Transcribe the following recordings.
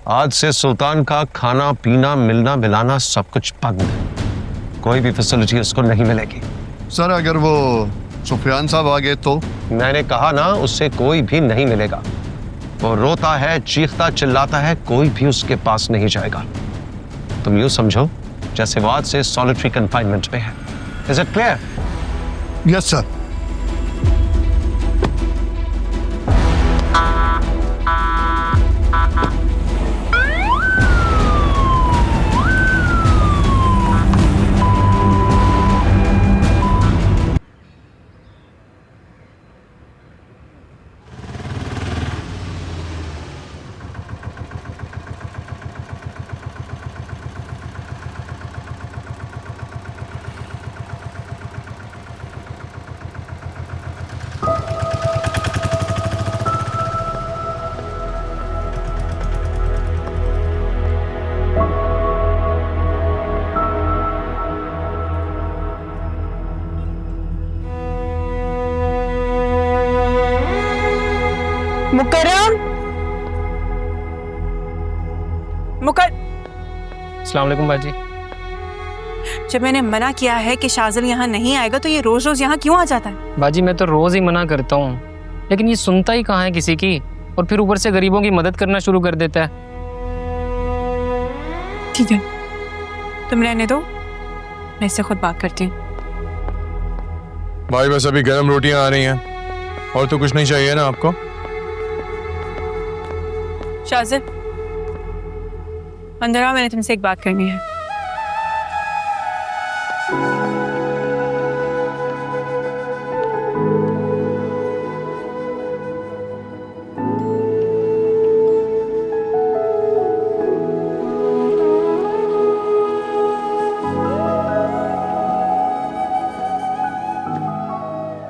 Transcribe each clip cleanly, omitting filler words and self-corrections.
आज से सुल्तान का खाना पीना मिलना मिलाना सब कुछ बंद है। कोई भी फैसिलिटी उसको नहीं मिलेगी। सर अगर वो सुफियान साहब आ गए तो? मैंने कहा ना, उससे कोई भी नहीं मिलेगा। वो रोता है, चीखता चिल्लाता है, कोई भी उसके पास नहीं जाएगा। तुम यूं समझो जैसे वो आज से सॉलिटरी कंफाइनमेंट में है। Is it clear? Yes sir. Mukarram, अस्सलाम वालेकुम बाजी। जब मैंने मना किया है कि शाज़िल यहाँ नहीं आएगा तो ये रोज रोज यहाँ क्यों आ जाता है? बाजी मैं तो रोज ही मना करता हूँ, लेकिन ये सुनता ही कहाँ है किसी की, और फिर ऊपर से गरीबों की मदद करना शुरू कर देता है। ठीक है, तुम रहने दो, मैं इससे खुद बात करती हूँ। भाई बस अभी गर्म रोटियां आ रही हैं, और तो कुछ नहीं चाहिए ना आपको? शाज़िल, अंदर आओ, मैंने तुमसे एक बात करनी है।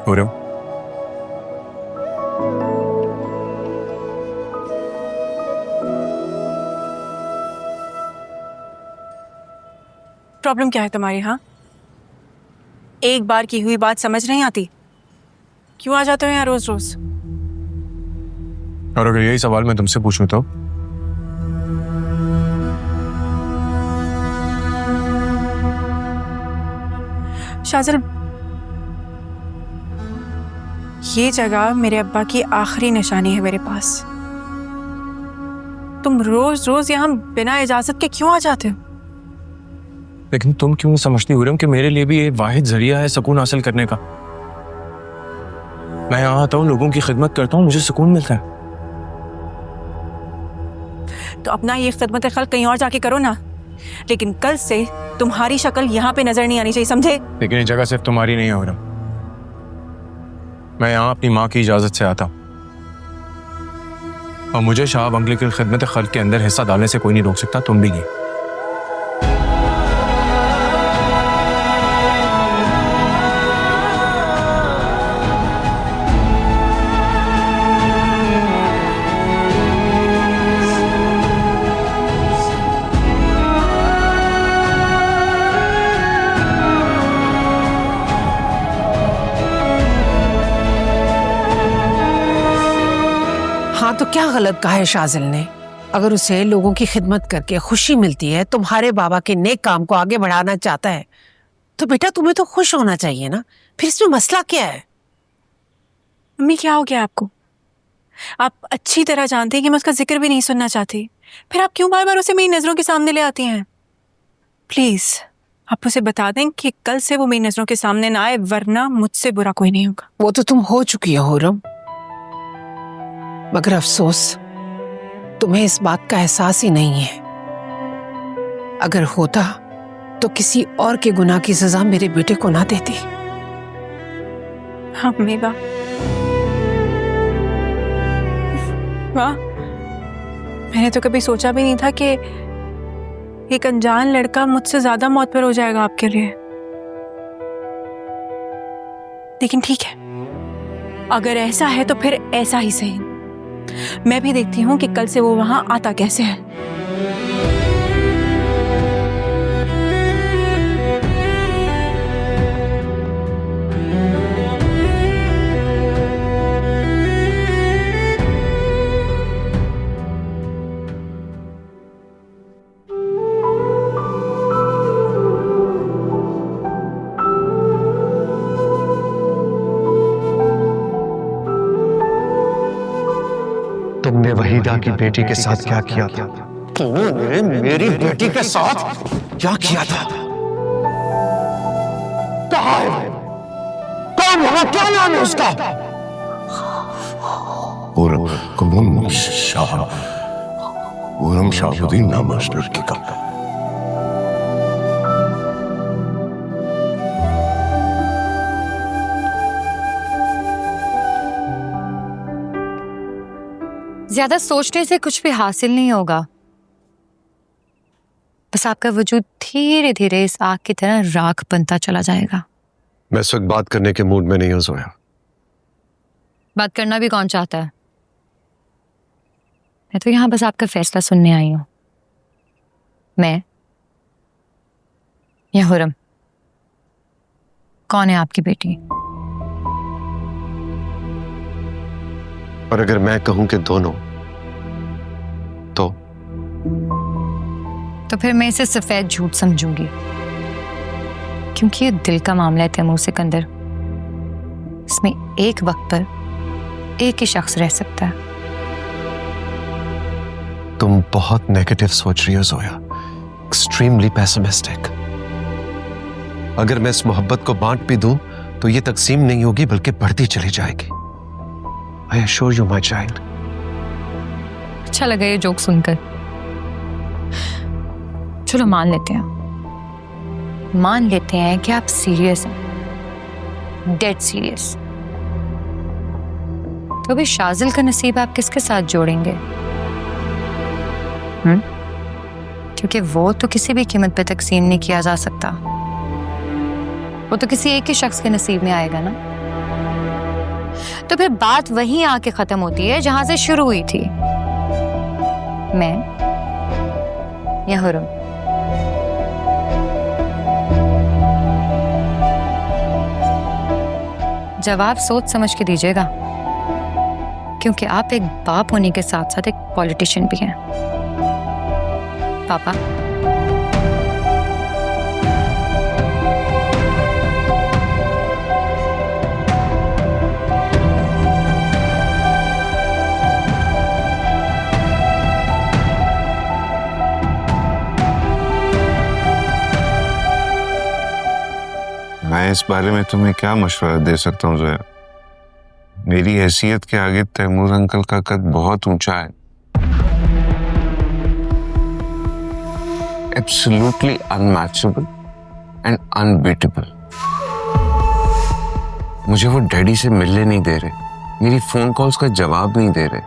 हो रहे हो? प्रॉब्लम क्या है तुम्हारी? हाँ, एक बार की हुई बात समझ नहीं आती? क्यों आ जाते हो यहाँ रोज रोज? और अगर यही सवाल मैं तुमसे पूछूं तो? शाज़िल, ये जगह मेरे अब्बा की आखिरी निशानी है मेरे पास। तुम रोज रोज यहाँ बिना इजाजत के क्यों आ जाते हो? लेकिन तुम क्यों समझती हो रही हो कि मेरे लिए भी ये वाहिद जरिया है सुकून हासिल करने का। मैं यहाँ आता हूँ, लोगों की खिदमत करता हूँ, मुझे सुकून मिलता है। तो अपना ये खिदमत खल्क कहीं और जाके करो ना, लेकिन कल से तुम्हारी शक्ल यहाँ पे नजर नहीं आनी चाहिए, समझे? लेकिन ये जगह सिर्फ तुम्हारी नहीं है हो रहा। मैं यहाँ अपनी माँ की इजाजत से आता हूँ, और मुझे शाह बंगले की खिदमत खल्क के अंदर हिस्सा डालने से कोई नहीं रोक सकता, तुम भी नहीं। हाँ तो क्या गलत कहा है शाज़िल ने? अगर उसे लोगों की खिदमत करके खुशी मिलती है, तुम्हारे बाबा के नेक काम को आगे बढ़ाना चाहता है, तो बेटा तुम्हें तो खुश होना चाहिए ना। फिर इसमें मसला क्या है? मम्मी, क्या हो गया आपको? आप अच्छी तरह जानते हैं कि मैं उसका जिक्र भी नहीं सुनना चाहती, फिर आप क्यों बार बार उसे मेरी नजरों के सामने ले आती हैं? प्लीज आप उसे बता दें कि कल से वो मेरी नजरों के सामने ना आए, वरना मुझसे बुरा कोई नहीं होगा। वो तो तुम हो चुकी हो हुर्रम, मगर अफसोस तुम्हें इस बात का एहसास ही नहीं है। अगर होता तो किसी और के गुनाह की सजा मेरे बेटे को ना देती। हाँ मम्मी, वाह वाह, मैंने तो कभी सोचा भी नहीं था कि एक अनजान लड़का मुझसे ज्यादा मौत पर हो जाएगा आपके लिए। लेकिन ठीक है, अगर ऐसा है तो फिर ऐसा ही सही। मैं भी देखती हूँ कि कल से वो वहां आता कैसे है। तूने वहीदा की बेटी के साथ क्या किया था? तूने मेरी बेटी के साथ क्या किया था? कहाँ है? कौन है? क्या नाम है उसका? खुर्रम शाहुद्दीन नाम है उस लड़की का। ज्यादा सोचने से कुछ भी हासिल नहीं होगा। बस आपका वजूद धीरे धीरे इस आग की तरह राख बनता चला जाएगा। मैं इस वक्त बात करने के मूड में नहीं हूं जोया। बात करना भी कौन चाहता है? मैं तो यहां बस आपका फैसला सुनने आई हूं। मैं या हुरम, कौन है आपकी बेटी? और अगर मैं कहूं कि दोनों, तो फिर मैं इसे सफेद झूठ समझूंगी, क्योंकि ये दिल का मामला है तैमूर सिकंदर। इसमें एक वक्त पर एक ही शख्स रह सकता है। तुम बहुत नेगेटिव सोच रही हो जोया, एक्सट्रीमली पेसिमिस्टिक। अगर मैं इस मोहब्बत को बांट भी दूं तो ये तकसीम नहीं होगी बल्कि बढ़ती चली जाएगी। I assure you, my child. अच्छा लगा ये जोक सुनकर। चलो मान लेते हैं कि आप सीरियस हैं, डेड सीरियस। तो अभी शाजिल का नसीब आप किसके साथ जोड़ेंगे? क्योंकि वो तो किसी भी कीमत पे तकसीम नहीं किया जा सकता। वो तो किसी एक ही शख्स के नसीब में आएगा ना। तो फिर बात वहीं आके खत्म होती है जहां से शुरू हुई थी। मैं या हुरम? जवाब सोच समझ के दीजिएगा, क्योंकि आप एक बाप होने के साथ साथ एक पॉलिटिशियन भी हैं। पापा, मैं इस बारे में तुम्हें क्या मशवरा दे सकता हूँ जोया? मेरी हैसियत के आगे तैमूर अंकल का कद बहुत ऊंचा है। Absolutely unmatchable and unbeatable. मुझे वो डैडी से मिलने नहीं दे रहे, मेरी फोन कॉल्स का जवाब नहीं दे रहे।